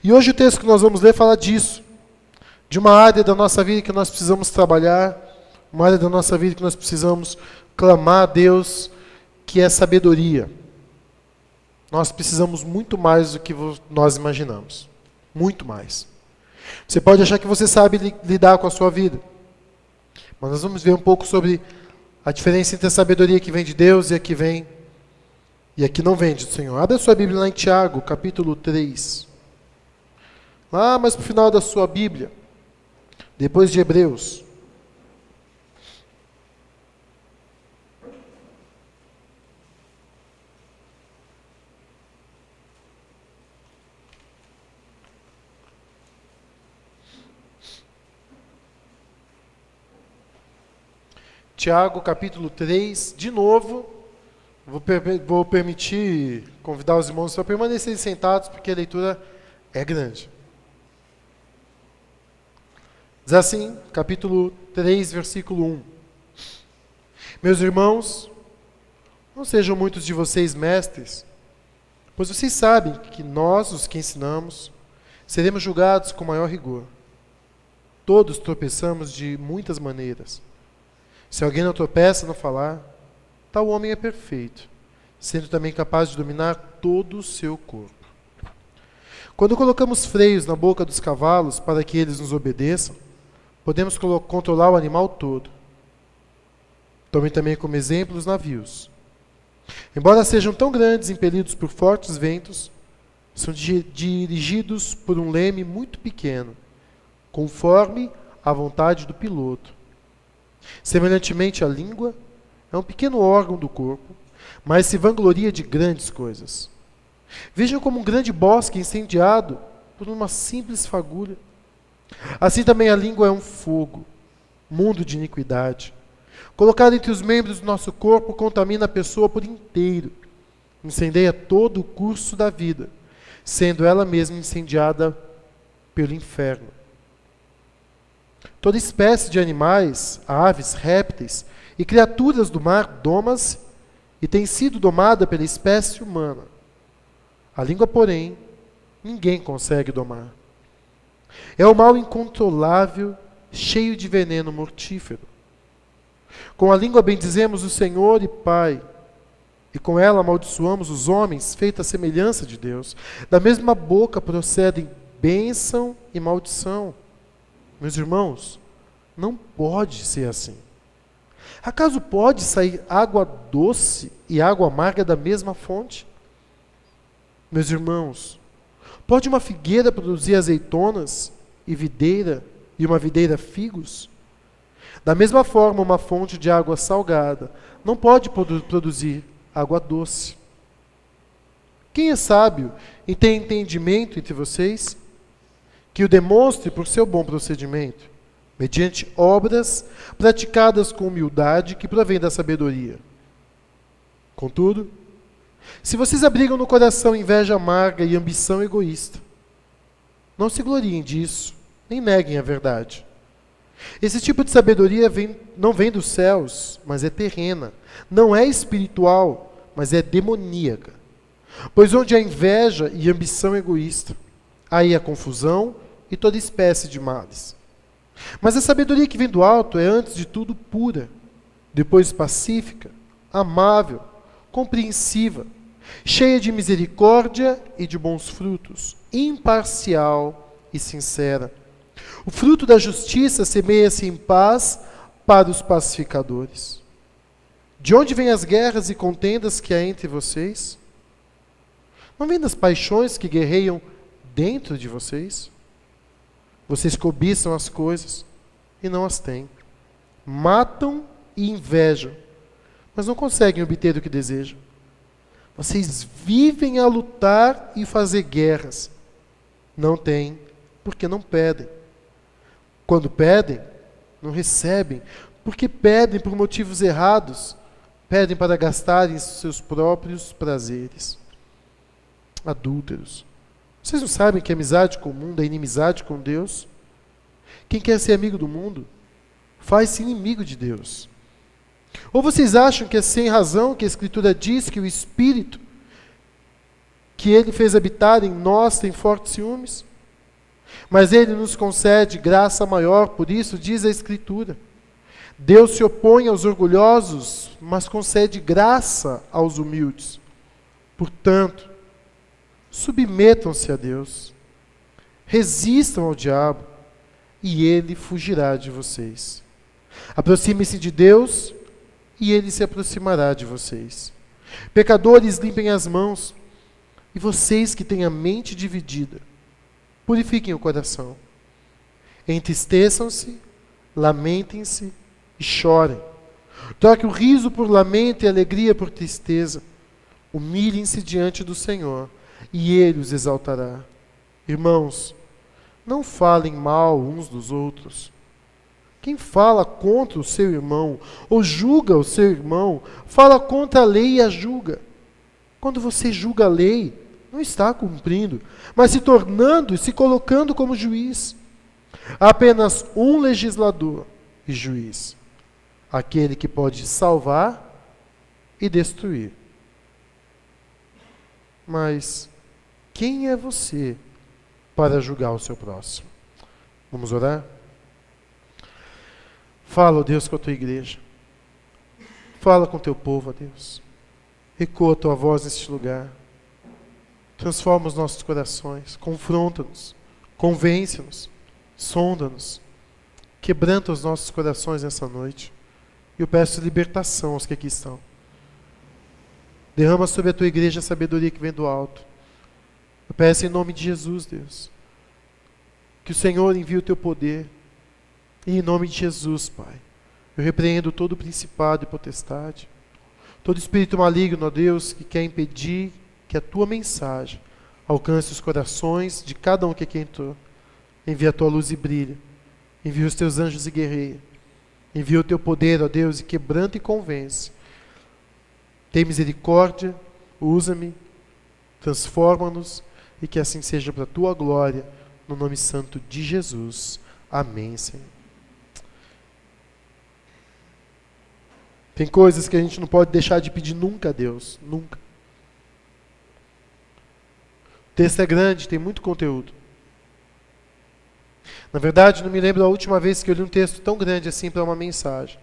E hoje o texto que nós vamos ler fala disso, de uma área da nossa vida que nós precisamos trabalhar, uma área da nossa vida que nós precisamos clamar a Deus, que é sabedoria. Nós precisamos muito mais do que nós imaginamos. Muito mais. Você pode achar que você sabe lidar com a sua vida, mas nós vamos ver um pouco sobre a diferença entre a sabedoria que vem de Deus e a que não vem do Senhor. Abra a sua Bíblia lá em Tiago, capítulo 3. Lá mais para o final da sua Bíblia, depois de Hebreus. Tiago, capítulo 3, de novo, vou permitir convidar os irmãos para permanecerem sentados, porque a leitura é grande. Diz assim, capítulo 3, versículo 1. Meus irmãos, não sejam muitos de vocês mestres, pois vocês sabem que nós, os que ensinamos, seremos julgados com maior rigor. Todos tropeçamos de muitas maneiras. Se alguém não tropeça no falar, tal homem é perfeito, sendo também capaz de dominar todo o seu corpo. Quando colocamos freios na boca dos cavalos para que eles nos obedeçam, podemos controlar o animal todo. Tomem também como exemplo os navios. Embora sejam tão grandes, impelidos por fortes ventos, são dirigidos por um leme muito pequeno, conforme a vontade do piloto. Semelhantemente, a língua é um pequeno órgão do corpo, mas se vangloria de grandes coisas. Vejam como um grande bosque incendiado por uma simples fagulha. Assim também a língua é um fogo, mundo de iniquidade. Colocado entre os membros do nosso corpo, contamina a pessoa por inteiro. Incendeia todo o curso da vida, sendo ela mesma incendiada pelo inferno. Toda espécie de animais, aves, répteis e criaturas do mar doma-se e tem sido domada pela espécie humana. A língua, porém, ninguém consegue domar. É o mal incontrolável, cheio de veneno mortífero. Com a língua bendizemos o Senhor e Pai, e com ela amaldiçoamos os homens, feita a semelhança de Deus. Da mesma boca procedem bênção e maldição. Meus irmãos, não pode ser assim. Acaso pode sair água doce e água amarga da mesma fonte? Meus irmãos, pode uma figueira produzir azeitonas e uma videira figos? Da mesma forma, uma fonte de água salgada não pode produzir água doce. Quem é sábio e tem entendimento entre vocês? Que o demonstre por seu bom procedimento, mediante obras praticadas com humildade que provém da sabedoria. Contudo, se vocês abrigam no coração inveja amarga e ambição egoísta, não se gloriem disso, nem neguem a verdade. Esse tipo de sabedoria não vem dos céus, mas é terrena. Não é espiritual, mas é demoníaca. Pois onde há inveja e ambição egoísta, aí há confusão e toda espécie de males. Mas a sabedoria que vem do alto é, antes de tudo, pura, depois pacífica, amável, compreensiva, cheia de misericórdia e de bons frutos, imparcial e sincera. O fruto da justiça semeia-se em paz para os pacificadores. De onde vêm as guerras e contendas que há entre vocês? Não vem das paixões que guerreiam dentro de vocês? Vocês cobiçam as coisas e não as têm. Matam e invejam, mas não conseguem obter o que desejam. Vocês vivem a lutar e fazer guerras. Não têm, porque não pedem. Quando pedem, não recebem, porque pedem por motivos errados. Pedem para gastarem seus próprios prazeres. Adúlteros. Vocês não sabem que a amizade com o mundo é inimizade com Deus? Quem quer ser amigo do mundo, faz-se inimigo de Deus. Ou vocês acham que é sem razão que a Escritura diz que o Espírito que Ele fez habitar em nós tem fortes ciúmes? Mas Ele nos concede graça maior, por isso diz a Escritura: Deus se opõe aos orgulhosos, mas concede graça aos humildes. Portanto, submetam-se a Deus, resistam ao diabo, e ele fugirá de vocês. Aproxime-se de Deus, e ele se aproximará de vocês. Pecadores, limpem as mãos, e vocês que têm a mente dividida, purifiquem o coração. Entristeçam-se, lamentem-se e chorem. Troque o riso por lamento e a alegria por tristeza. Humilhem-se diante do Senhor, e Ele os exaltará. Irmãos, não falem mal uns dos outros. Quem fala contra o seu irmão, ou julga o seu irmão, fala contra a lei e a julga. Quando você julga a lei, não está cumprindo, mas se tornando e se colocando como juiz. Há apenas um legislador e juiz, aquele que pode salvar e destruir. Mas quem é você para julgar o seu próximo? Vamos orar? Fala, ó Deus, com a tua igreja. Fala com o teu povo, ó Deus. Ecoa a tua voz neste lugar. Transforma os nossos corações. Confronta-nos. Convence-nos. Sonda-nos. Quebranta os nossos corações nessa noite. E eu peço libertação aos que aqui estão. Derrama sobre a tua igreja a sabedoria que vem do alto. Eu peço em nome de Jesus, Deus, que o Senhor envie o teu poder. E em nome de Jesus, Pai, eu repreendo todo o principado e potestade, todo espírito maligno, ó Deus, que quer impedir que a tua mensagem alcance os corações de cada um que aqui entrou. Envia a tua luz e brilha. Envia os teus anjos e guerreia. Envia o teu poder, ó Deus, e quebranta e convence. Tem misericórdia, usa-me, transforma-nos, e que assim seja para a tua glória, no nome santo de Jesus. Amém, Senhor. Tem coisas que a gente não pode deixar de pedir nunca a Deus, nunca. O texto é grande, tem muito conteúdo. Na verdade, não me lembro a última vez que eu li um texto tão grande assim para uma mensagem.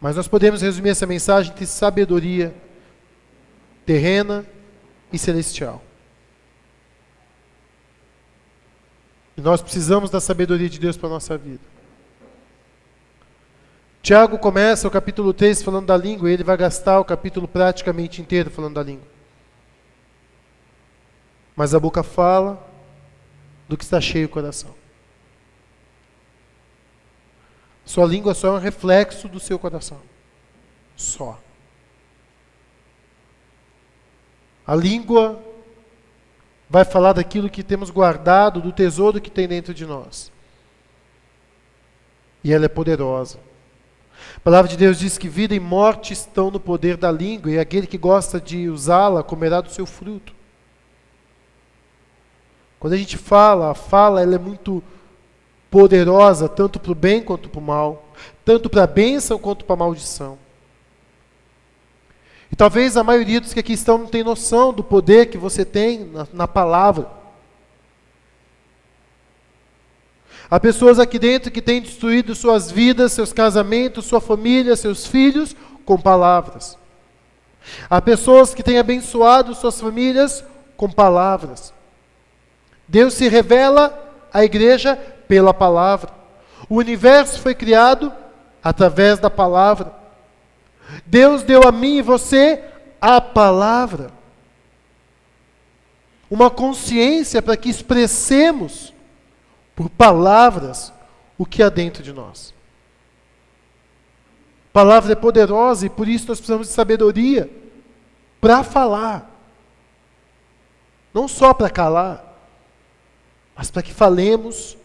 Mas nós podemos resumir essa mensagem entre sabedoria terrena e celestial. E nós precisamos da sabedoria de Deus para a nossa vida. Tiago começa o capítulo 3 falando da língua, e ele vai gastar o capítulo praticamente inteiro falando da língua. Mas a boca fala do que está cheio o coração. Sua língua só é um reflexo do seu coração. Só. A língua vai falar daquilo que temos guardado, do tesouro que tem dentro de nós. E ela é poderosa. A palavra de Deus diz que vida e morte estão no poder da língua, e aquele que gosta de usá-la comerá do seu fruto. Quando a gente fala, a fala ela é muito poderosa, tanto para o bem quanto para o mal, tanto para a bênção quanto para a maldição. E talvez a maioria dos que aqui estão não tem noção do poder que você tem na palavra. Há pessoas aqui dentro que têm destruído suas vidas, seus casamentos, sua família, seus filhos, com palavras. Há pessoas que têm abençoado suas famílias com palavras. Deus se revela à igreja pela palavra. O universo foi criado através da palavra. Deus deu a mim e você a palavra. Uma consciência para que expressemos por palavras o que há dentro de nós. A palavra é poderosa e por isso nós precisamos de sabedoria para falar. Não só para calar, mas para que falemos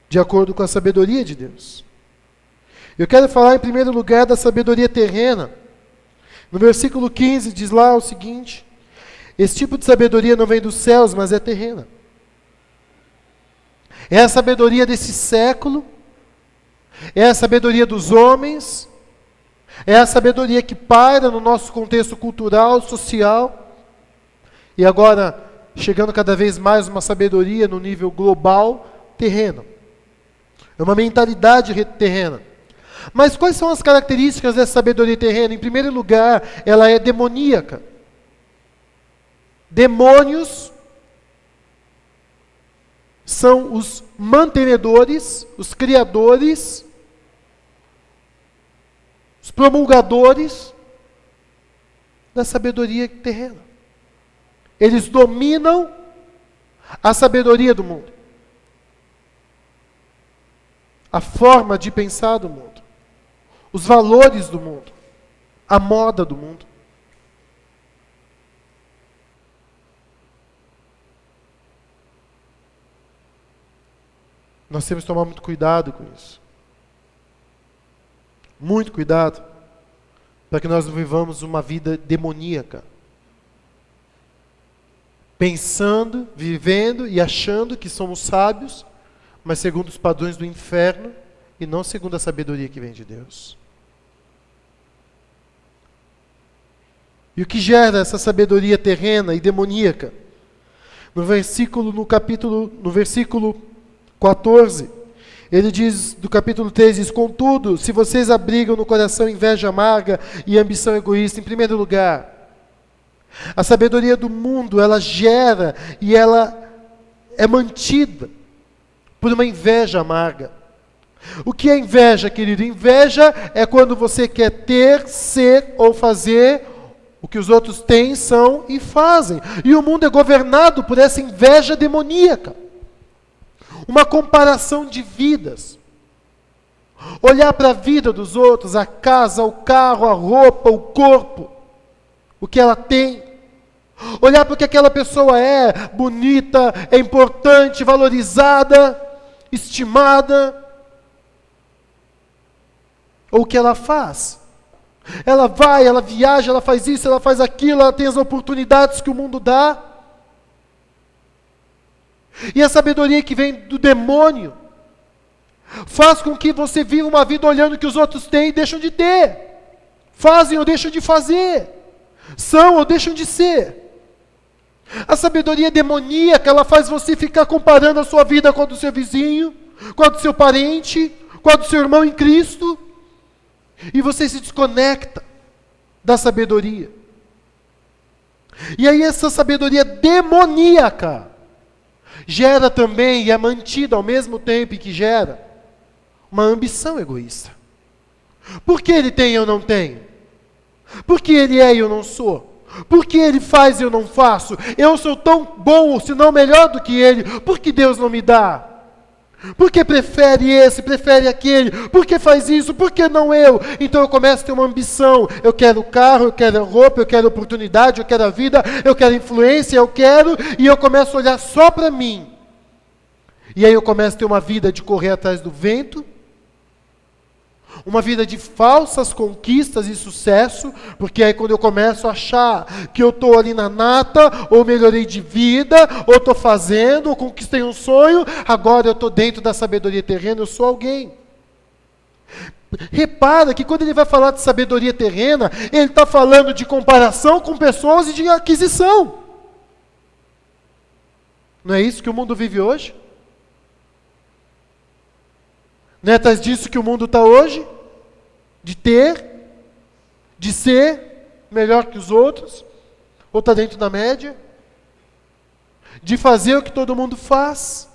de acordo com a sabedoria de Deus. Eu quero falar em primeiro lugar da sabedoria terrena. No versículo 15 diz lá o seguinte: esse tipo de sabedoria não vem dos céus, mas é terrena. É a sabedoria desse século, é a sabedoria dos homens, é a sabedoria que paira no nosso contexto cultural, social. E agora, chegando cada vez mais uma sabedoria no nível global, terreno. É uma mentalidade terrena. Mas quais são as características dessa sabedoria terrena? Em primeiro lugar, ela é demoníaca. Demônios são os mantenedores, os criadores, os promulgadores da sabedoria terrena. Eles dominam a sabedoria do mundo, a forma de pensar do mundo, os valores do mundo, a moda do mundo. Nós temos que tomar muito cuidado com isso. Muito cuidado, para que nós não vivamos uma vida demoníaca. Pensando, vivendo e achando que somos sábios, mas segundo os padrões do inferno e não segundo a sabedoria que vem de Deus. E o que gera essa sabedoria terrena e demoníaca? No versículo 14, ele diz, do capítulo 3, diz: contudo, se vocês abrigam no coração inveja amarga e ambição egoísta, em primeiro lugar, a sabedoria do mundo, ela gera e ela é mantida por uma inveja amarga. O que é inveja, querido? Inveja é quando você quer ter, ser ou fazer o que os outros têm, são e fazem. E o mundo é governado por essa inveja demoníaca. Uma comparação de vidas. Olhar para a vida dos outros, a casa, o carro, a roupa, o corpo, o que ela tem. Olhar para o que aquela pessoa é, bonita, é importante, valorizada, estimada. Ou o que ela faz. Ela vai, ela viaja, ela faz isso, ela faz aquilo, ela tem as oportunidades que o mundo dá. E a sabedoria que vem do demônio faz com que você viva uma vida olhando o que os outros têm e deixam de ter. Fazem ou deixam de fazer. São ou deixam de ser. A sabedoria demoníaca, ela faz você ficar comparando a sua vida com a do seu vizinho, com a do seu parente, com a do seu irmão em Cristo. E você se desconecta da sabedoria. E aí essa sabedoria demoníaca gera também, e é mantida ao mesmo tempo que gera, uma ambição egoísta. Por que ele tem e eu não tenho? Por que ele é e eu não sou? Por que ele faz e eu não faço? Eu sou tão bom, se não melhor do que ele. Por que Deus não me dá? Por que prefere esse, prefere aquele? Por que faz isso? Por que não eu? Então eu começo a ter uma ambição. Eu quero o carro, eu quero a roupa, eu quero a oportunidade, eu quero a vida, eu quero a influência, eu quero, e eu começo a olhar só para mim. E aí eu começo a ter uma vida de correr atrás do vento, uma vida de falsas conquistas e sucesso, porque aí quando eu começo a achar que eu estou ali na nata, ou melhorei de vida, ou estou fazendo, ou conquistei um sonho, agora eu estou dentro da sabedoria terrena, eu sou alguém. Repara que quando ele vai falar de sabedoria terrena, ele está falando de comparação com pessoas e de aquisição. Não é isso que o mundo vive hoje? Não é atrás disso que o mundo está hoje? De ter, de ser melhor que os outros, ou está dentro da média? De fazer o que todo mundo faz?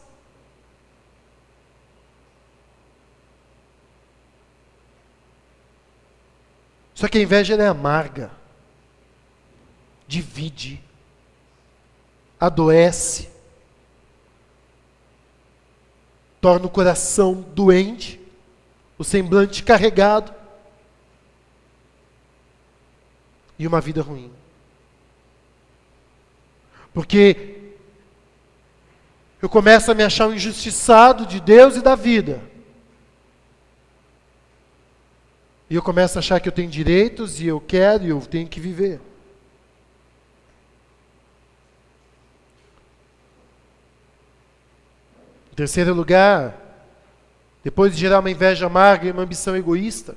Só que a inveja ela é amarga, divide, adoece, torna o coração doente, o semblante carregado e uma vida ruim. Porque eu começo a me achar um injustiçado de Deus e da vida. E eu começo a achar que eu tenho direitos e eu quero e eu tenho que viver. Em terceiro lugar, depois de gerar uma inveja amarga e uma ambição egoísta,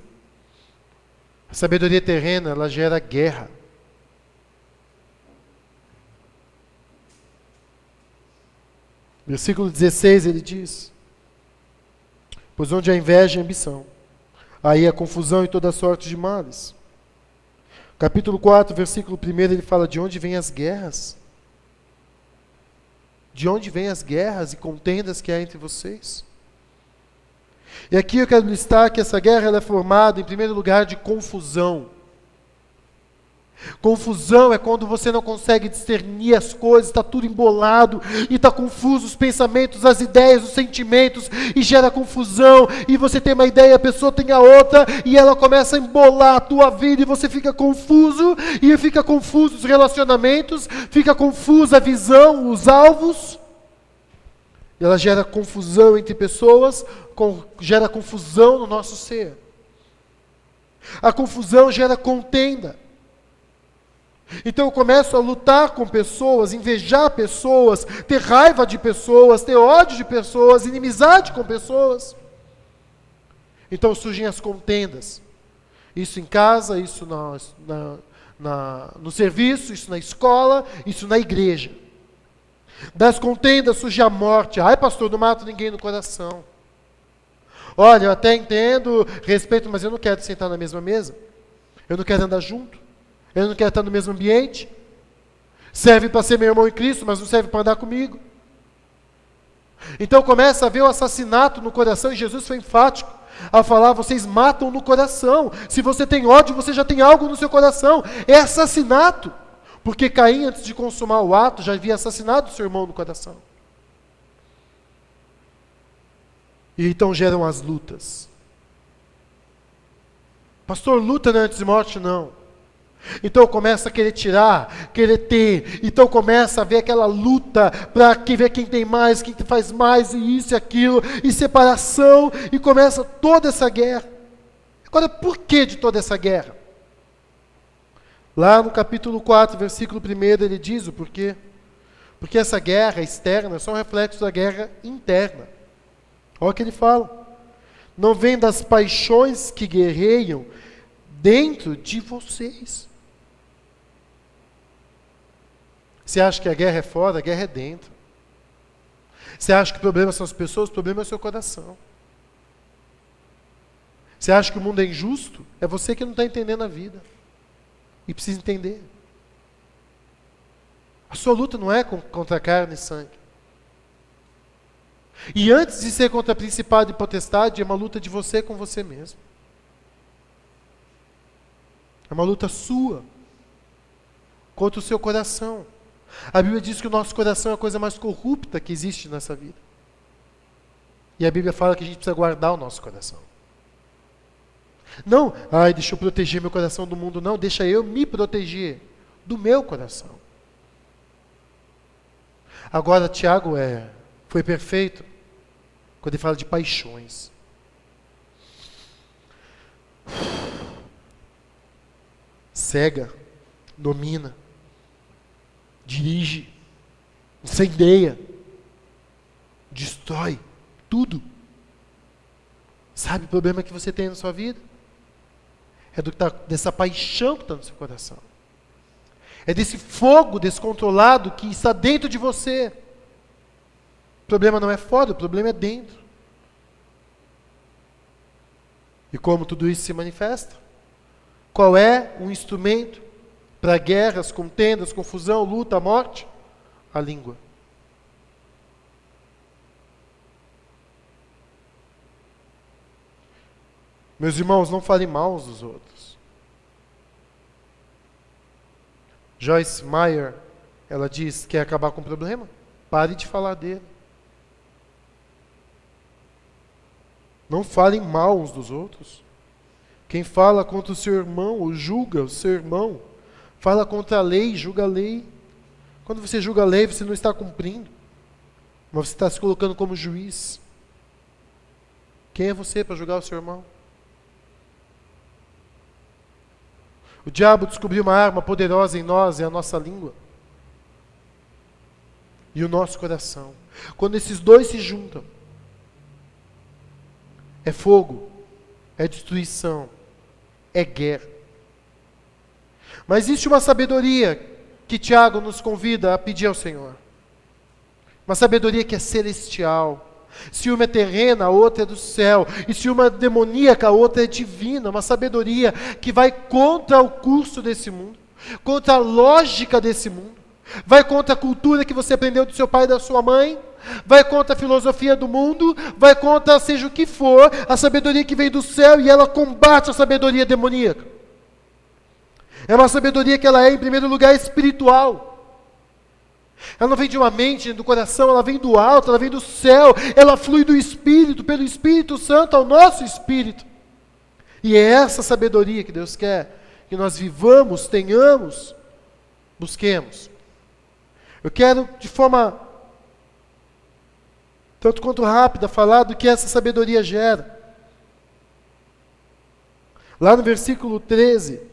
a sabedoria terrena, ela gera guerra. Versículo 16 ele diz: pois onde há inveja e ambição, aí há confusão e toda sorte de males. Capítulo 4, versículo 1, ele fala de onde vêm as guerras. De onde vêm as guerras e contendas que há entre vocês? E aqui eu quero listar que essa guerra ela é formada, em primeiro lugar, de confusão. Confusão é quando você não consegue discernir as coisas, está tudo embolado, e está confuso os pensamentos, as ideias, os sentimentos, e gera confusão, e você tem uma ideia, a pessoa tem a outra, e ela começa a embolar a tua vida, e você fica confuso, e fica confuso os relacionamentos, fica confusa a visão, os alvos, e ela gera confusão entre pessoas, gera confusão no nosso ser. A confusão gera contenda. Então eu começo a lutar com pessoas, invejar pessoas, ter raiva de pessoas, ter ódio de pessoas, inimizade com pessoas. Então surgem as contendas. Isso em casa, isso no serviço, isso na escola, isso na igreja. Das contendas surge a morte. Ai, pastor, não mato ninguém no coração. Olha, eu até entendo, respeito, mas eu não quero sentar na mesma mesa. Eu não quero andar junto. Eu não quero estar no mesmo ambiente. Serve para ser meu irmão em Cristo, mas não serve para andar comigo. Então começa a haver o assassinato no coração, e Jesus foi enfático ao falar: vocês matam no coração. Se você tem ódio, você já tem algo no seu coração. É assassinato. Porque Caim, antes de consumar o ato, já havia assassinado o seu irmão no coração. E então geram as lutas. Pastor, luta não é antes de morte? Não. Então começa a querer tirar, querer ter. Então começa a ver aquela luta para ver quem tem mais, quem faz mais, e isso e aquilo, e separação, e começa toda essa guerra. Agora, por que de toda essa guerra? Lá no capítulo 4, versículo 1, ele diz o porquê. Porque essa guerra externa é só um reflexo da guerra interna. Olha o que ele fala. Não vem das paixões que guerreiam dentro de vocês. Você acha que a guerra é fora? A guerra é dentro. Você acha que o problema são as pessoas? O problema é o seu coração. Você acha que o mundo é injusto? É você que não está entendendo a vida. E precisa entender. A sua luta não é contra carne e sangue. E antes de ser contra principado e potestade, é uma luta de você com você mesmo. É uma luta sua contra o seu coração. A Bíblia diz que o nosso coração é a coisa mais corrupta que existe nessa vida. E a Bíblia fala que a gente precisa guardar o nosso coração. Não, deixa eu proteger meu coração do mundo. Não, deixa eu me proteger do meu coração. Agora, Tiago foi perfeito quando ele fala de paixões. Cega, domina, dirige, incendeia, destrói tudo. Sabe o problema que você tem na sua vida? É dessa paixão que está no seu coração. É desse fogo descontrolado que está dentro de você. O problema não é fora, o problema é dentro. E como tudo isso se manifesta? Qual é o instrumento para guerras, contendas, confusão, luta, morte? A língua. Meus irmãos, não falem mal uns dos outros. Joyce Meyer, ela diz: quer acabar com o problema? Pare de falar dele. Não falem mal uns dos outros. Quem fala contra o seu irmão, ou julga o seu irmão, fala contra a lei, julga a lei. Quando você julga a lei, você não está cumprindo, mas você está se colocando como juiz. Quem é você para julgar o seu irmão? O diabo descobriu uma arma poderosa em nós, é a nossa língua e o nosso coração. Quando esses dois se juntam, é fogo, é destruição, é guerra. Mas existe uma sabedoria que Tiago nos convida a pedir ao Senhor. Uma sabedoria que é celestial. Se uma é terrena, a outra é do céu. E se uma é demoníaca, a outra é divina. Uma sabedoria que vai contra o curso desse mundo, contra a lógica desse mundo, vai contra a cultura que você aprendeu do seu pai e da sua mãe, vai contra a filosofia do mundo, vai contra seja o que for, a sabedoria que vem do céu, e ela combate a sabedoria demoníaca. É uma sabedoria que ela é, em primeiro lugar, espiritual. Ela não vem de uma mente, do coração, ela vem do alto, ela vem do céu, ela flui do Espírito, pelo Espírito Santo ao nosso espírito. E é essa sabedoria que Deus quer que nós vivamos, tenhamos, busquemos. Eu quero, de forma tanto quanto rápida, falar do que essa sabedoria gera. Lá no versículo 13,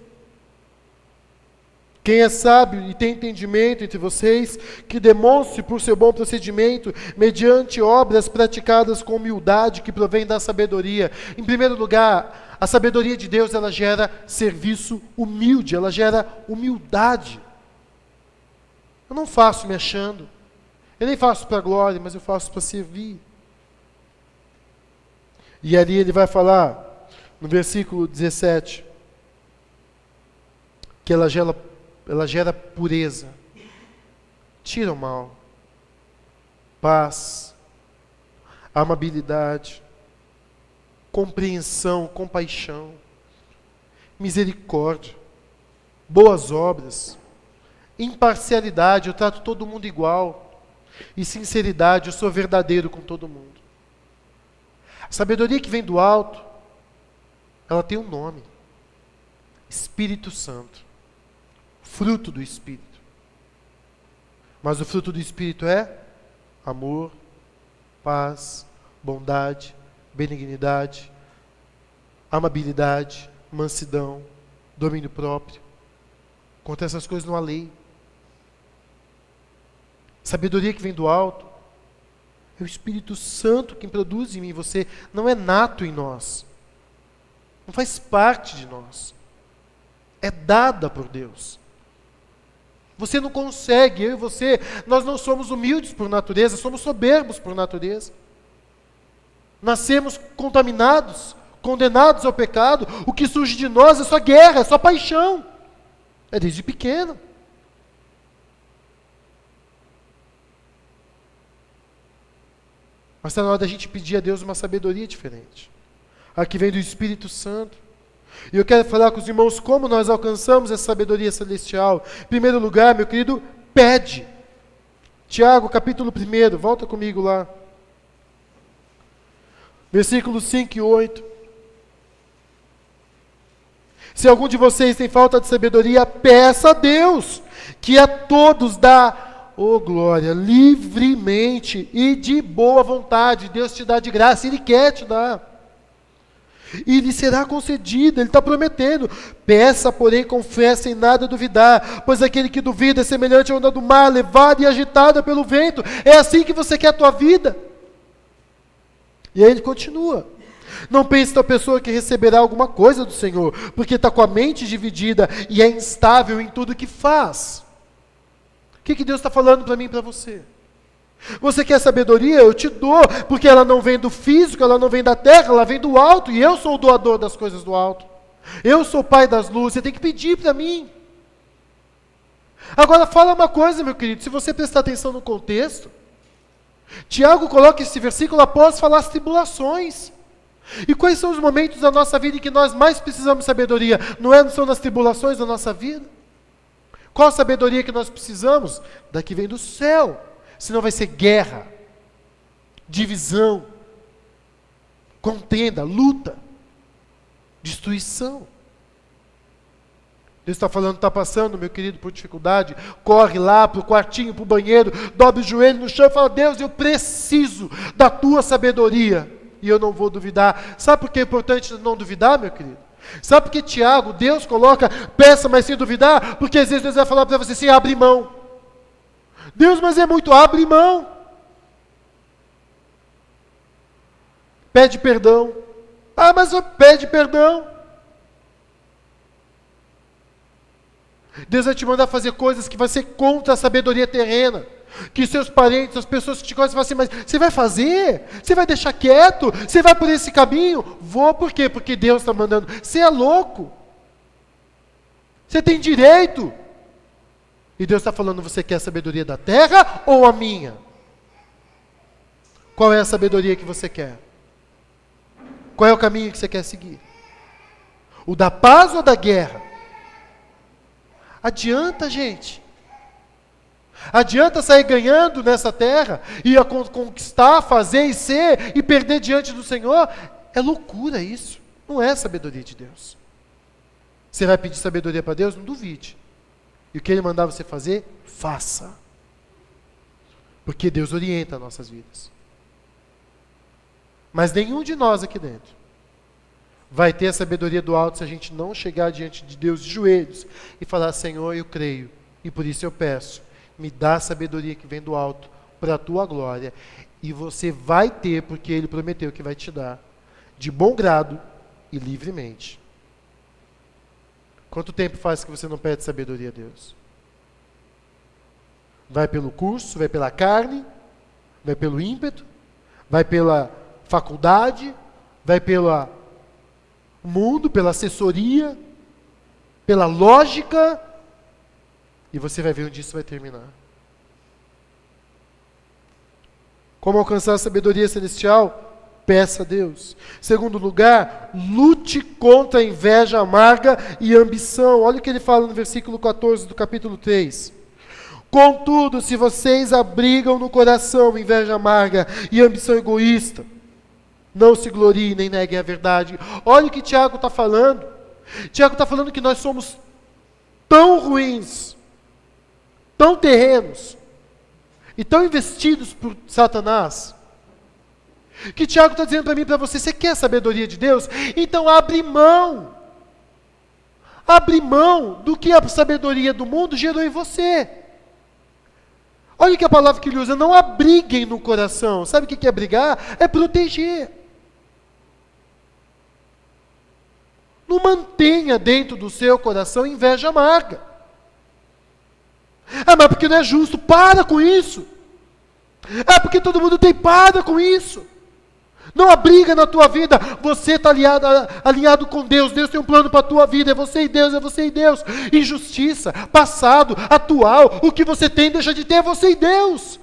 quem é sábio e tem entendimento entre vocês, que demonstre por seu bom procedimento, mediante obras praticadas com humildade, que provém da sabedoria. Em primeiro lugar, a sabedoria de Deus, ela gera serviço humilde, ela gera humildade. Eu não faço me achando, eu nem faço para a glória, mas eu faço para servir. E ali ele vai falar, no versículo 17, que ela gera pureza, tira o mal, paz, amabilidade, compreensão, compaixão, misericórdia, boas obras, imparcialidade, eu trato todo mundo igual, e sinceridade, eu sou verdadeiro com todo mundo. A sabedoria que vem do alto, ela tem um nome: Espírito Santo, fruto do Espírito. Mas o fruto do Espírito é amor, paz, bondade, benignidade, amabilidade, mansidão, domínio próprio. Contra essas coisas não há lei. Sabedoria que vem do alto é o Espírito Santo quem produz em mim e você. Não é nato em nós, não faz parte de nós, é dada por Deus. Você não consegue, eu e você, nós não somos humildes por natureza, somos soberbos por natureza. Nascemos contaminados, condenados ao pecado. O que surge de nós é só guerra, é só paixão. É desde pequeno. Mas está na hora da gente pedir a Deus uma sabedoria diferente. A que vem do Espírito Santo. E eu quero falar com os irmãos como nós alcançamos essa sabedoria celestial. Em primeiro lugar, meu querido, pede. Tiago, capítulo 1, volta comigo lá. Versículos 5 e 8. Se algum de vocês tem falta de sabedoria, peça a Deus, que a todos dá, glória, livremente e de boa vontade. Deus te dá de graça, Ele quer te dar. E lhe será concedido, Ele está prometendo. Peça, porém, confessa em nada duvidar, pois aquele que duvida é semelhante à onda do mar, levada e agitada pelo vento. É assim que você quer a tua vida? E aí ele continua. Não pense da pessoa que receberá alguma coisa do Senhor, porque está com a mente dividida e é instável em tudo que faz. O que Deus está falando para mim e para você? Você quer sabedoria? Eu te dou, porque ela não vem do físico, ela não vem da terra, ela vem do alto, e eu sou o doador das coisas do alto. Eu sou o Pai das luzes, você tem que pedir para mim. Agora fala uma coisa, meu querido, se você prestar atenção no contexto, Tiago coloca esse versículo após falar as tribulações. E quais são os momentos da nossa vida em que nós mais precisamos de sabedoria? Não são nas tribulações da nossa vida? Qual a sabedoria que nós precisamos? Da que vem do céu. Senão vai ser guerra, divisão, contenda, luta, destruição. Deus está falando, está passando, meu querido, por dificuldade, corre lá para o quartinho, para o banheiro, dobre o joelho no chão e fala: Deus, eu preciso da tua sabedoria, e eu não vou duvidar. Sabe por que é importante não duvidar, meu querido? Sabe por que Tiago, Deus coloca, peça, mas sem duvidar? Porque às vezes Deus vai falar para você assim: abre mão. Deus, mas é muito, abre mão. Pede perdão. Mas pede perdão. Deus vai te mandar fazer coisas que vai ser contra a sabedoria terrena. Que seus parentes, as pessoas que te conhecem, falam assim, mas você vai fazer? Você vai deixar quieto? Você vai por esse caminho? Vou por quê? Porque Deus está mandando. Você é louco. Você tem direito. E Deus está falando, você quer a sabedoria da terra ou a minha? Qual é a sabedoria que você quer? Qual é o caminho que você quer seguir? O da paz ou da guerra? Adianta, gente. Adianta sair ganhando nessa terra e conquistar, fazer e ser e perder diante do Senhor? É loucura isso. Não é sabedoria de Deus. Você vai pedir sabedoria para Deus? Não duvide. E o que Ele mandar você fazer, faça. Porque Deus orienta as nossas vidas. Mas nenhum de nós aqui dentro vai ter a sabedoria do alto se a gente não chegar diante de Deus de joelhos e falar, Senhor, eu creio, e por isso eu peço, me dá a sabedoria que vem do alto para a tua glória. E você vai ter, porque Ele prometeu que vai te dar, de bom grado e livremente. Quanto tempo faz que você não pede sabedoria a Deus? Vai pelo curso, vai pela carne, vai pelo ímpeto, vai pela faculdade, vai pelo mundo, pela assessoria, pela lógica, e você vai ver onde isso vai terminar. Como alcançar a sabedoria celestial? Peça a Deus. Segundo lugar, lute contra a inveja amarga e ambição. Olha o que ele fala no versículo 14 do capítulo 3. Contudo, se vocês abrigam no coração inveja amarga e ambição egoísta, não se gloriem nem neguem a verdade. Olha o que Tiago está falando. Tiago está falando que nós somos tão ruins, tão terrenos e tão investidos por Satanás, que Tiago está dizendo para mim e para você, você quer a sabedoria de Deus? Então abre mão do que a sabedoria do mundo gerou em você. Olha que a palavra que ele usa, não abriguem no coração. Sabe o que é abrigar? É proteger. Não mantenha dentro do seu coração inveja amarga. Ah, mas porque não é justo, para com isso. Ah, porque todo mundo tem, para com isso. Não abriga na tua vida, você está alinhado com Deus, Deus tem um plano para a tua vida, é você e Deus, é você e Deus. Injustiça, passado, atual, o que você tem deixa de ter, é você e Deus.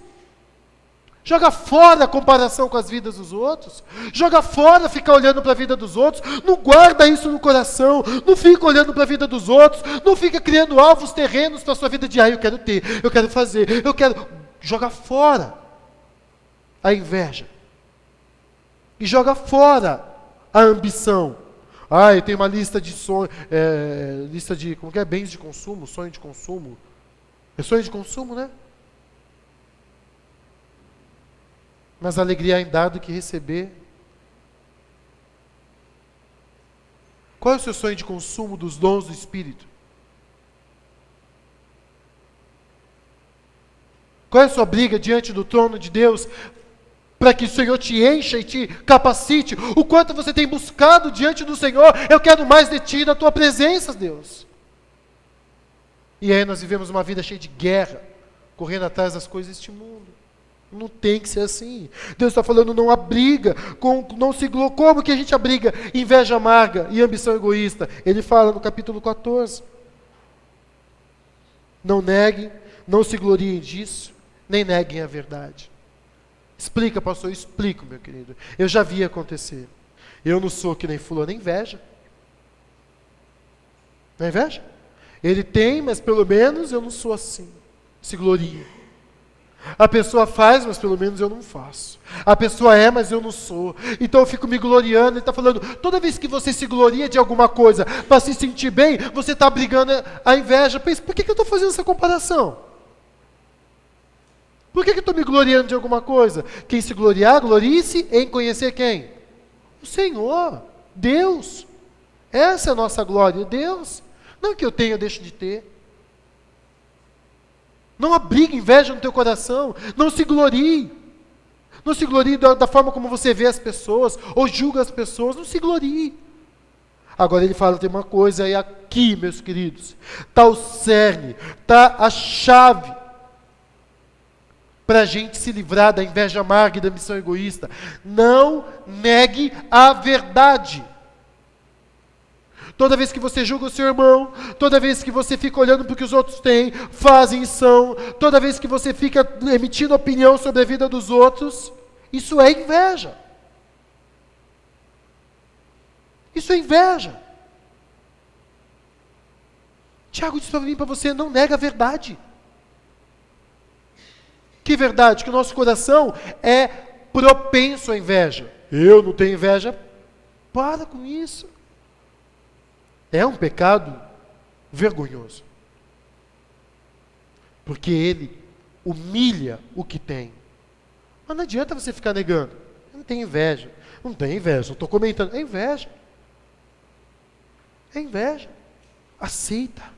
Joga fora a comparação com as vidas dos outros, joga fora ficar olhando para a vida dos outros, não guarda isso no coração, não fica olhando para a vida dos outros, não fica criando alvos terrenos para a sua vida de, eu quero ter, eu quero fazer, eu quero... Joga fora a inveja. E joga fora a ambição. Eu tenho uma lista de sonhos, bens de consumo, sonho de consumo. É sonho de consumo, né? Mas a alegria em dar do que receber. Qual é o seu sonho de consumo dos dons do Espírito? Qual é a sua briga diante do trono de Deus para que o Senhor te encha e te capacite? O quanto você tem buscado diante do Senhor, eu quero mais de Ti, da Tua presença, Deus. E aí nós vivemos uma vida cheia de guerra, correndo atrás das coisas deste mundo. Não tem que ser assim. Deus está falando, não abriga, como que a gente abriga inveja amarga e ambição egoísta? Ele fala no capítulo 14. Não neguem, não se gloriem disso, nem neguem a verdade. Explica, pastor, eu explico, meu querido. Eu já vi acontecer. Eu não sou que nem fulano, é inveja. Não é inveja? Ele tem, mas pelo menos eu não sou assim. Se gloria. A pessoa faz, mas pelo menos eu não faço. A pessoa é, mas eu não sou. Então eu fico me gloriando. Ele está falando, toda vez que você se gloria de alguma coisa para se sentir bem, você está brigando a inveja. Pensa, por que eu estou fazendo essa comparação? Por que eu estou me gloriando de alguma coisa? Quem se gloriar, glorie-se em conhecer quem? O Senhor, Deus. Essa é a nossa glória, Deus. Não que eu tenha, eu deixo de ter. Não abrigue inveja no teu coração. Não se glorie. Não se glorie da forma como você vê as pessoas, ou julga as pessoas. Não se glorie. Agora ele fala, tem uma coisa aí aqui, meus queridos. Está o cerne, está a chave. para a gente se livrar da inveja amarga e da ambição egoísta. Não negue a verdade. Toda vez que você julga o seu irmão, toda vez que você fica olhando para o que os outros têm, fazem e são, toda vez que você fica emitindo opinião sobre a vida dos outros, isso é inveja. Isso é inveja. Tiago disse para mim, para você, não nega a verdade. Que verdade? Que o nosso coração é propenso à inveja. Eu não tenho inveja? Para com isso. É um pecado vergonhoso. Porque ele humilha o que tem. Mas não adianta você ficar negando. Eu não tenho inveja. Não tenho inveja, não estou comentando. É inveja. É inveja. Aceita.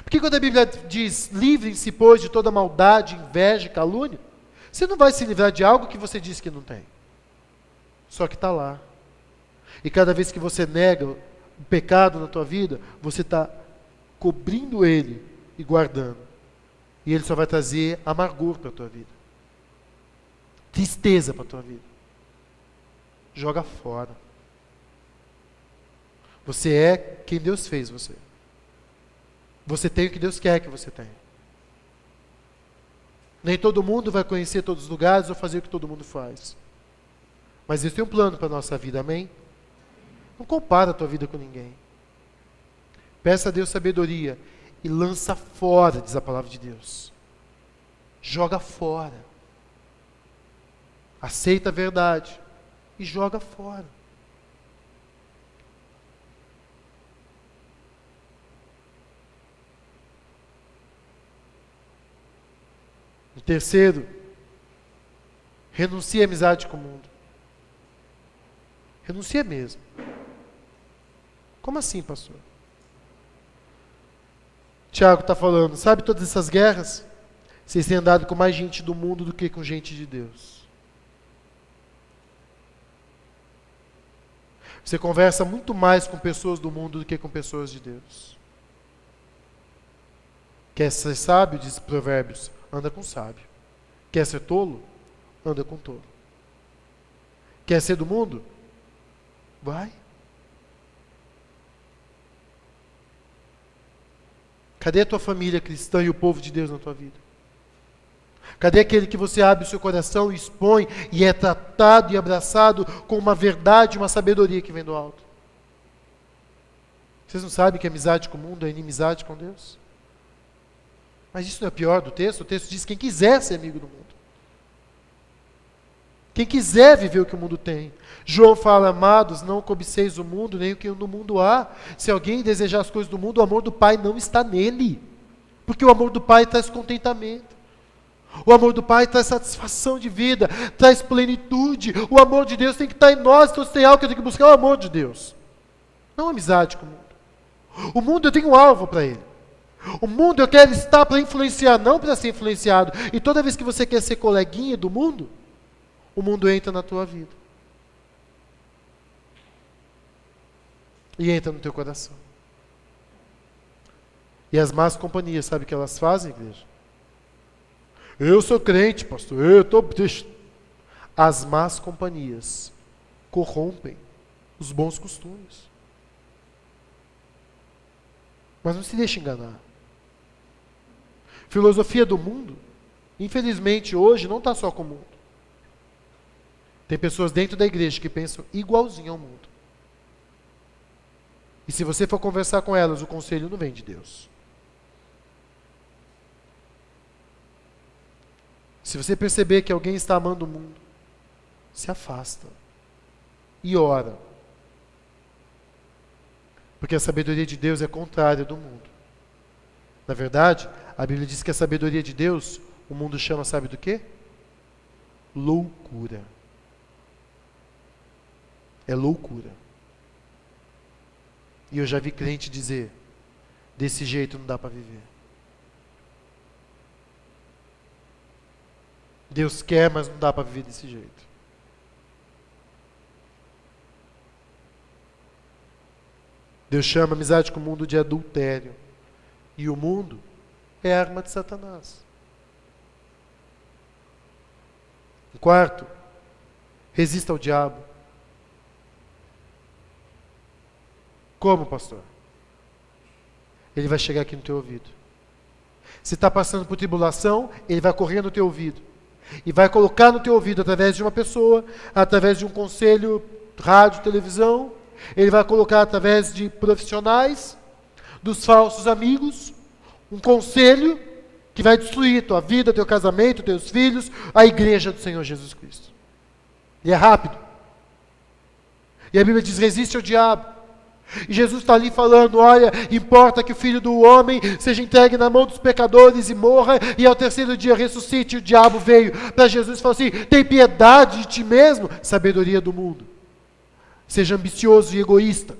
Porque quando a Bíblia diz, livrem-se, pois, de toda maldade, inveja e calúnia, você não vai se livrar de algo que você disse que não tem. Só que está lá. E cada vez que você nega o pecado na tua vida, você está cobrindo ele e guardando. E ele só vai trazer amargor para a tua vida. Tristeza para a tua vida. Joga fora. Você é quem Deus fez você. Você tem o que Deus quer que você tenha. Nem todo mundo vai conhecer todos os lugares ou fazer o que todo mundo faz. Mas Deus tem um plano para a nossa vida, amém? Não compara a tua vida com ninguém. Peça a Deus sabedoria e lança fora, diz a palavra de Deus. Joga fora. Aceita a verdade e joga fora. O terceiro, renuncie à amizade com o mundo. Renuncia mesmo. Como assim, pastor? Tiago está falando, sabe todas essas guerras? Vocês têm andado com mais gente do mundo do que com gente de Deus. Você conversa muito mais com pessoas do mundo do que com pessoas de Deus. Quer ser sábio, diz Provérbios, anda com sábio. Quer ser tolo? Anda com tolo. Quer ser do mundo? Vai. Cadê a tua família cristã e o povo de Deus na tua vida? Cadê aquele que você abre o seu coração e expõe e é tratado e abraçado com uma verdade, uma sabedoria que vem do alto? Vocês não sabem que amizade com o mundo é inimizade com Deus? Mas isso não é pior do texto? O texto diz quem quiser ser amigo do mundo. Quem quiser viver o que o mundo tem. João fala, amados, não cobiceis o mundo, nem o que no mundo há. Se alguém desejar as coisas do mundo, o amor do Pai não está nele. Porque o amor do Pai traz contentamento. O amor do Pai traz satisfação de vida, traz plenitude. O amor de Deus tem que estar em nós, então se tem algo que eu tenho que buscar, é o amor de Deus. Não amizade com o mundo. O mundo eu tenho um alvo para ele. O mundo eu quero estar para influenciar, não para ser influenciado. E toda vez que você quer ser coleguinha do mundo, o mundo entra na tua vida. E entra no teu coração. E as más companhias, sabe o que elas fazem, igreja? Eu sou crente, pastor, eu estou... As más companhias corrompem os bons costumes. Mas não se deixe enganar. Filosofia do mundo, infelizmente hoje não está só com o mundo. Tem pessoas dentro da igreja que pensam igualzinho ao mundo. E se você for conversar com elas, o conselho não vem de Deus. Se você perceber que alguém está amando o mundo, se afasta. E ora. Porque a sabedoria de Deus é contrária do mundo. Na verdade, a Bíblia diz que a sabedoria de Deus, o mundo chama, sabe do quê? Loucura. É loucura. E eu já vi crente dizer, desse jeito não dá para viver. Deus quer, mas não dá para viver desse jeito. Deus chama a amizade com o mundo de adultério. E o mundo é a arma de Satanás. Quarto, resista ao diabo. Como, pastor? Ele vai chegar aqui no teu ouvido. Se está passando por tribulação, ele vai correr no teu ouvido. E vai colocar no teu ouvido, através de uma pessoa, através de um conselho, rádio, televisão. Ele vai colocar através de profissionais, dos falsos amigos, um conselho que vai destruir tua vida, teu casamento, teus filhos, a igreja do Senhor Jesus Cristo. E é rápido. E a Bíblia diz, resiste ao diabo. E Jesus está ali falando, olha, importa que o Filho do Homem seja entregue na mão dos pecadores e morra, e ao terceiro dia ressuscite. E o diabo veio para Jesus e falou assim, tem piedade de ti mesmo, sabedoria do mundo. Seja ambicioso e egoísta.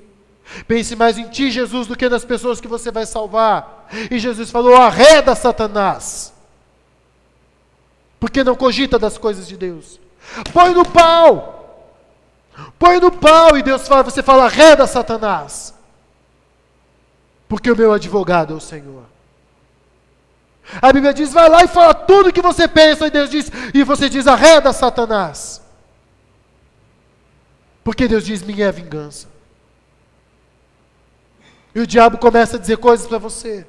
Pense mais em ti, Jesus, do que nas pessoas que você vai salvar. E Jesus falou, arreda Satanás. Porque não cogita das coisas de Deus. Põe no pau. Põe no pau, e Deus fala, você fala, arreda Satanás. Porque o meu advogado é o Senhor. A Bíblia diz, vai lá e fala tudo o que você pensa, e Deus diz, e você diz, arreda Satanás. Porque Deus diz, minha é a vingança. E o diabo começa a dizer coisas para você.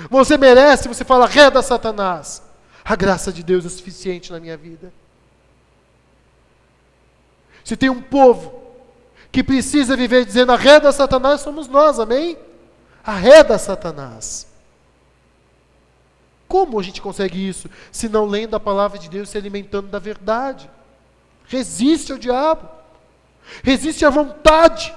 Você merece, você fala, arreda Satanás. A graça de Deus é suficiente na minha vida. Se tem um povo que precisa viver dizendo, arreda Satanás, somos nós, amém? Arreda Satanás. Como a gente consegue isso? Se não lendo a palavra de Deus, se alimentando da verdade. Resiste ao diabo. Resiste à vontade.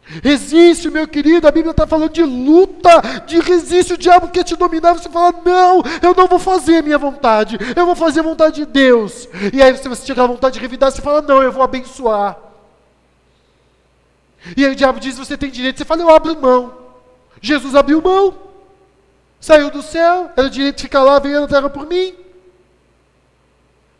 Resiste, meu querido, a Bíblia está falando de luta, de resiste, o diabo quer te dominar, você fala, não, eu não vou fazer a minha vontade, eu vou fazer a vontade de Deus. E aí você chega à vontade de revidar, você fala, não, eu vou abençoar. E aí o diabo diz, você tem direito, você fala, eu abro mão. Jesus abriu mão, saiu do céu, era o direito de ficar lá, veio na terra por mim.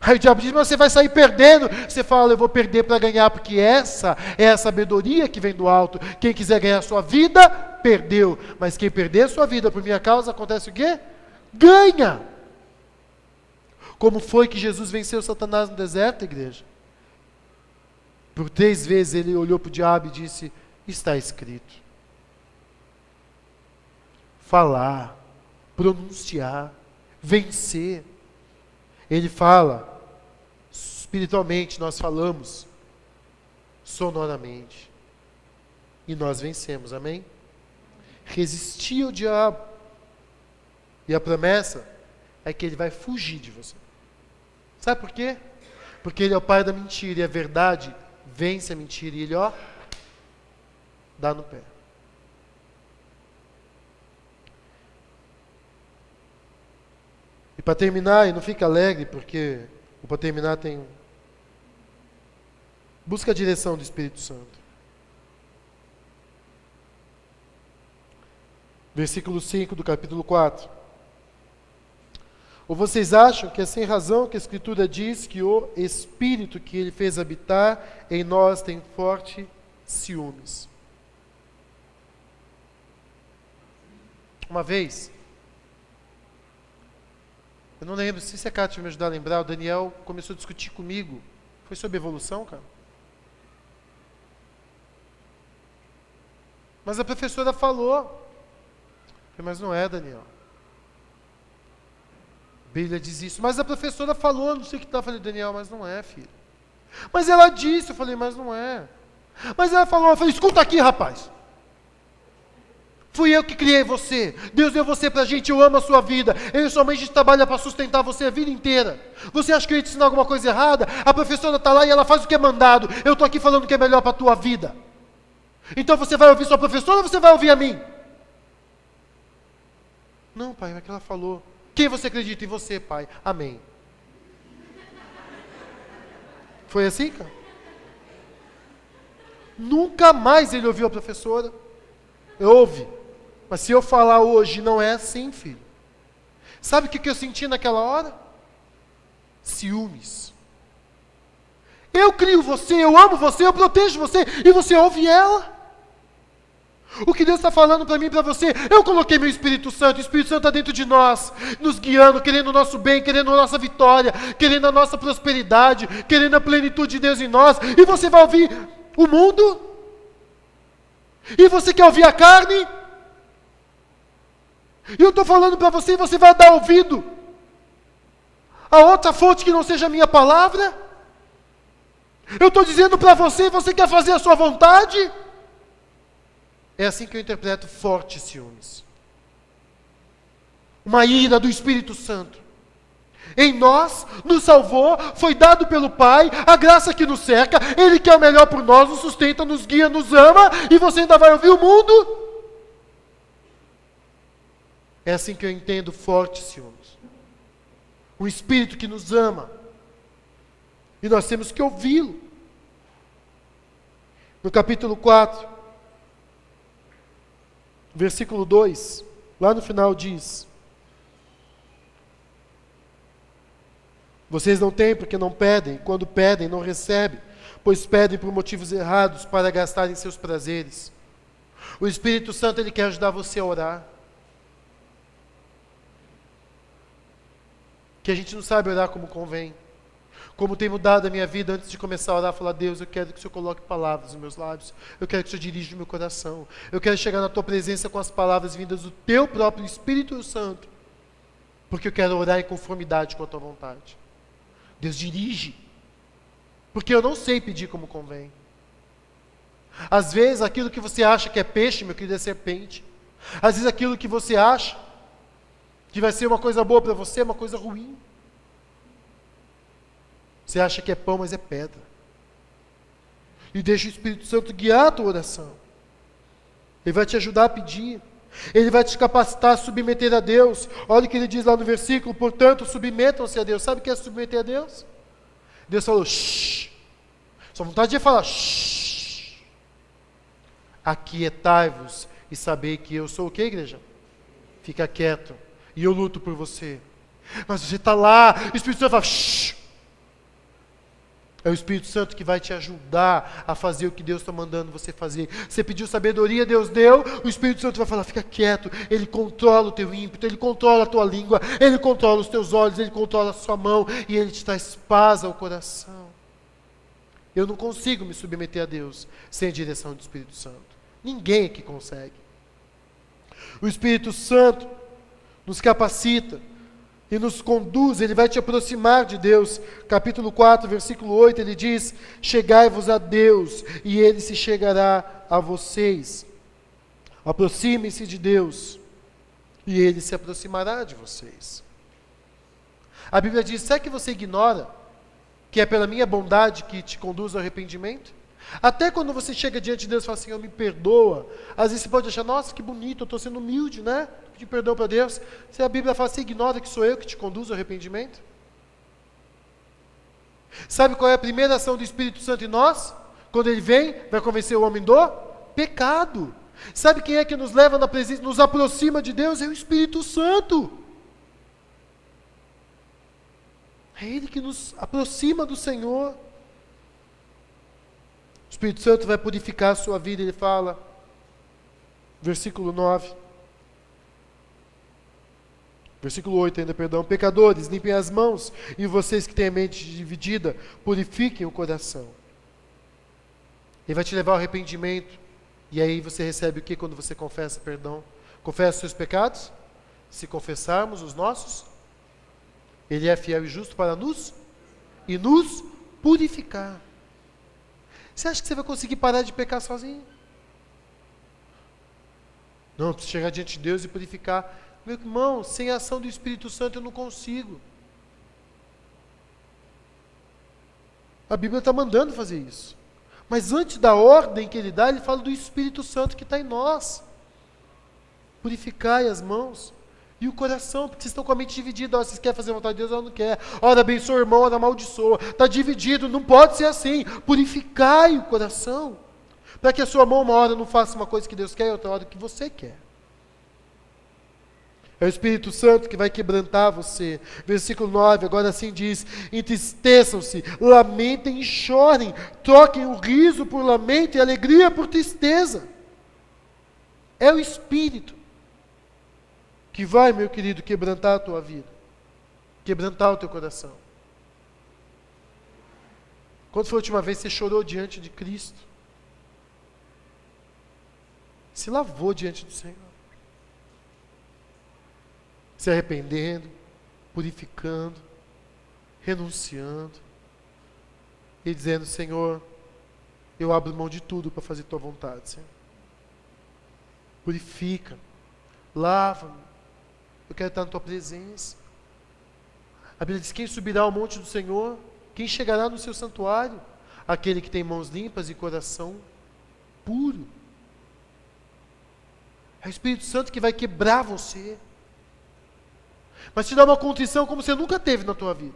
Aí o diabo diz, mas você vai sair perdendo. Você fala, eu vou perder para ganhar, porque essa é a sabedoria que vem do alto. Quem quiser ganhar a sua vida, perdeu. Mas quem perder a sua vida por minha causa, acontece o quê? Ganha. Como foi que Jesus venceu Satanás no deserto, igreja? Por 3 vezes ele olhou para o diabo e disse, está escrito. Falar, pronunciar, vencer. Ele fala, espiritualmente nós falamos, sonoramente. E nós vencemos, amém? Resistir ao diabo. E a promessa é que ele vai fugir de você. Sabe por quê? Porque ele é o pai da mentira, e a verdade vence a mentira, e ele, ó, dá no pé. E para terminar, e não fica alegre, porque o para terminar tem... Busca a direção do Espírito Santo. Versículo 5 do capítulo 4. Ou vocês acham que é sem razão que a Escritura diz que o Espírito que Ele fez habitar em nós tem forte ciúmes? Uma vez... Eu não lembro, se a Cátia me ajudar a lembrar, o Daniel começou a discutir comigo. Foi sobre evolução, cara? Mas a professora falou. Eu falei, mas não é, Daniel. A Bíblia diz isso. Mas a professora falou, não sei o que tá. Eu falei, Daniel, mas não é, filho. Mas ela disse, eu falei, mas não é. Mas ela falou, eu falei, escuta aqui, rapaz. Fui eu que criei você. Deus deu você pra gente, eu amo a sua vida. Eu e sua mãe, a gente trabalha para sustentar você a vida inteira. Você acha que eu ia te ensinar alguma coisa errada? A professora está lá e ela faz o que é mandado. Eu estou aqui falando o que é melhor para a tua vida. Então você vai ouvir sua professora ou você vai ouvir a mim? Não, pai, é o que ela falou. Quem você acredita? Em você, pai. Amém. Foi assim, cara? Nunca mais ele ouviu a professora. Ouve. Mas se eu falar hoje, não é assim, filho. Sabe o que eu senti naquela hora? Ciúmes. Eu crio você, eu amo você, eu protejo você, e você ouve ela. O que Deus está falando para mim e para você, eu coloquei meu Espírito Santo, o Espírito Santo está dentro de nós, nos guiando, querendo o nosso bem, querendo a nossa vitória, querendo a nossa prosperidade, querendo a plenitude de Deus em nós, e você vai ouvir o mundo? E você quer ouvir a carne? E eu estou falando para você, e você vai dar ouvido a outra fonte que não seja a minha palavra? Eu estou dizendo para você, e você quer fazer a sua vontade? É assim que eu interpreto fortes ciúmes. Uma ira do Espírito Santo. Em nós, nos salvou, foi dado pelo Pai, a graça que nos cerca, Ele quer o melhor por nós, nos sustenta, nos guia, nos ama, e você ainda vai ouvir o mundo? É assim que eu entendo fortes ciúmes. Um Espírito que nos ama. E nós temos que ouvi-lo. No capítulo 4, versículo 2, lá no final diz: vocês não têm porque não pedem, quando pedem não recebem, pois pedem por motivos errados para gastarem seus prazeres. O Espírito Santo, ele quer ajudar você a orar. Que a gente não sabe orar como convém. Como tem mudado a minha vida antes de começar a orar, falar: Deus, eu quero que o Senhor coloque palavras nos meus lábios. Eu quero que o Senhor dirija o meu coração. Eu quero chegar na Tua presença com as palavras vindas do Teu próprio Espírito Santo. Porque eu quero orar em conformidade com a Tua vontade. Deus, dirige. Porque eu não sei pedir como convém. Às vezes aquilo que você acha que é peixe, meu querido, é serpente. Às vezes aquilo que você acha que vai ser uma coisa boa para você é uma coisa ruim. Você acha que é pão, mas é pedra. E deixa o Espírito Santo guiar a tua oração. Ele vai te ajudar a pedir. Ele vai te capacitar a submeter a Deus. Olha o que ele diz lá no versículo: portanto, submetam-se a Deus. Sabe o que é submeter a Deus? Deus falou: shh. Sua vontade é falar: shh. Aquietai-vos e sabei que eu sou o que, igreja? Fica quieto. E eu luto por você. Mas você está lá, o Espírito Santo fala: shh. É o Espírito Santo que vai te ajudar a fazer o que Deus está mandando você fazer. Você pediu sabedoria, Deus deu, o Espírito Santo vai falar: fica quieto. Ele controla o teu ímpeto, Ele controla a tua língua, Ele controla os teus olhos, Ele controla a sua mão, e Ele te traz paz ao coração. Eu não consigo me submeter a Deus sem a direção do Espírito Santo. Ninguém aqui consegue. O Espírito Santo nos capacita e nos conduz, Ele vai te aproximar de Deus. Capítulo 4, versículo 8, ele diz: chegai-vos a Deus, e Ele se chegará a vocês. Aproximem-se de Deus, e Ele se aproximará de vocês. A Bíblia diz: será que você ignora que é pela minha bondade que te conduz ao arrependimento? Até quando você chega diante de Deus e fala: Senhor, me perdoa. Às vezes você pode achar: nossa, que bonito, eu estou sendo humilde, né? Pedir perdão para Deus. Se a Bíblia fala: você ignora que sou eu que te conduzo ao arrependimento? Sabe qual é a primeira ação do Espírito Santo em nós? Quando Ele vem, vai convencer o homem do pecado. Sabe quem é que nos leva na presença, nos aproxima de Deus? É o Espírito Santo. É Ele que nos aproxima do Senhor. O Espírito Santo vai purificar a sua vida. Ele fala, versículo 9, versículo 8 ainda, perdão: pecadores, limpem as mãos, e vocês que têm a mente dividida, purifiquem o coração. Ele vai te levar ao arrependimento. E aí você recebe o que quando você confessa perdão? Confessa os seus pecados? Se confessarmos os nossos, Ele é fiel e justo para nos purificar. Você acha que você vai conseguir parar de pecar sozinho? Não, preciso chegar diante de Deus e purificar. Meu irmão, sem a ação do Espírito Santo eu não consigo. A Bíblia está mandando fazer isso. Mas antes da ordem que Ele dá, Ele fala do Espírito Santo que está em nós. Purificai as mãos e o coração, porque vocês estão com a mente dividida. Vocês querem fazer a vontade de Deus ou não quer? Ora abençoa o irmão, ora amaldiçoa. Está dividido, não pode ser assim. Purificai o coração, para que a sua mão uma hora não faça uma coisa que Deus quer e outra hora que você quer. É o Espírito Santo que vai quebrantar você. Versículo 9, agora assim diz: entristeçam-se, lamentem e chorem, troquem o riso por lamento e alegria por tristeza. É o Espírito que vai, meu querido, quebrantar a tua vida, quebrantar o teu coração. Quando foi a última vez que você chorou diante de Cristo? Se lavou diante do Senhor. Se arrependendo, purificando, renunciando. E dizendo, Senhor, eu abro mão de tudo para fazer tua vontade, Senhor. Purifica, lava-me. Eu quero estar na tua presença. A Bíblia diz, quem subirá ao monte do Senhor? Quem chegará no seu santuário? Aquele que tem mãos limpas e coração puro. É o Espírito Santo que vai quebrar você. Mas te dá uma contrição como você nunca teve na tua vida.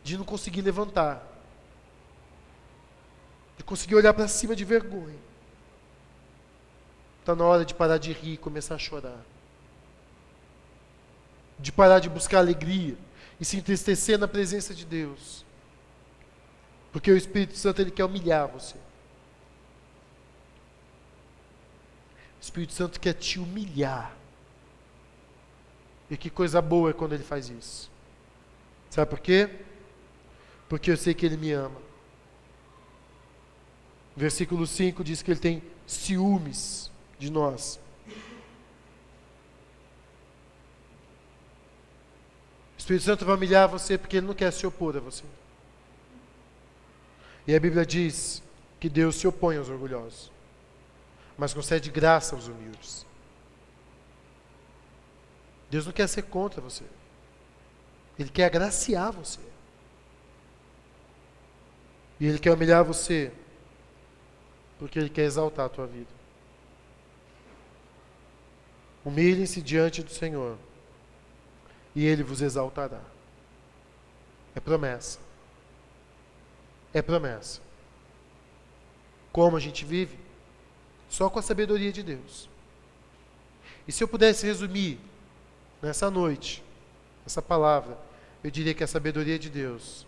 De não conseguir levantar. De conseguir olhar para cima de vergonha. Está na hora de parar de rir e começar a chorar. De parar de buscar alegria e se entristecer na presença de Deus. Porque o Espírito Santo, ele quer humilhar você. O Espírito Santo quer te humilhar. E que coisa boa é quando ele faz isso. Sabe por quê? Porque eu sei que ele me ama. Versículo 5 diz que ele tem ciúmes de nós. O Espírito Santo vai humilhar você porque ele não quer se opor a você. E a Bíblia diz que Deus se opõe aos orgulhosos, mas concede graça aos humildes. Deus não quer ser contra você. Ele quer agraciar você. E Ele quer humilhar você porque Ele quer exaltar a tua vida. Humilhem-se diante do Senhor e Ele vos exaltará. É promessa. É promessa. Como a gente vive? Só com a sabedoria de Deus. E se eu pudesse resumir nessa noite, essa palavra, eu diria que a sabedoria de Deus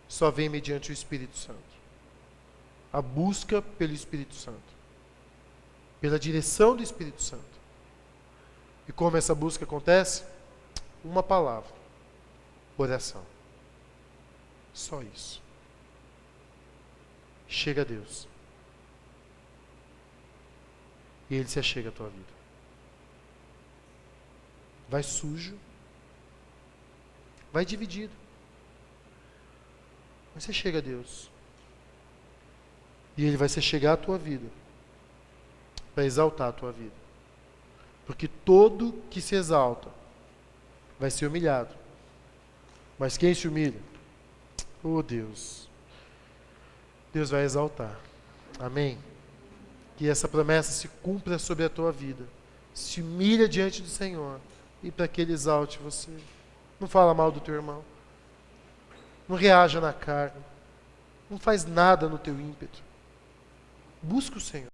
só vem mediante o Espírito Santo. A busca pelo Espírito Santo. Pela direção do Espírito Santo. E como essa busca acontece? Uma palavra. Oração. Só isso. Chega a Deus. E Ele se achega à tua vida. Vai sujo. Vai dividido. Mas você chega a Deus. E Ele vai se chegar à tua vida. Para exaltar a tua vida. Porque todo que se exalta vai ser humilhado. Mas quem se humilha? Oh Deus. Deus vai exaltar. Amém? Que essa promessa se cumpra sobre a tua vida. Se humilha diante do Senhor. E para que Ele exalte você. Não fala mal do teu irmão. Não reaja na carne. Não faz nada no teu ímpeto. Busca o Senhor.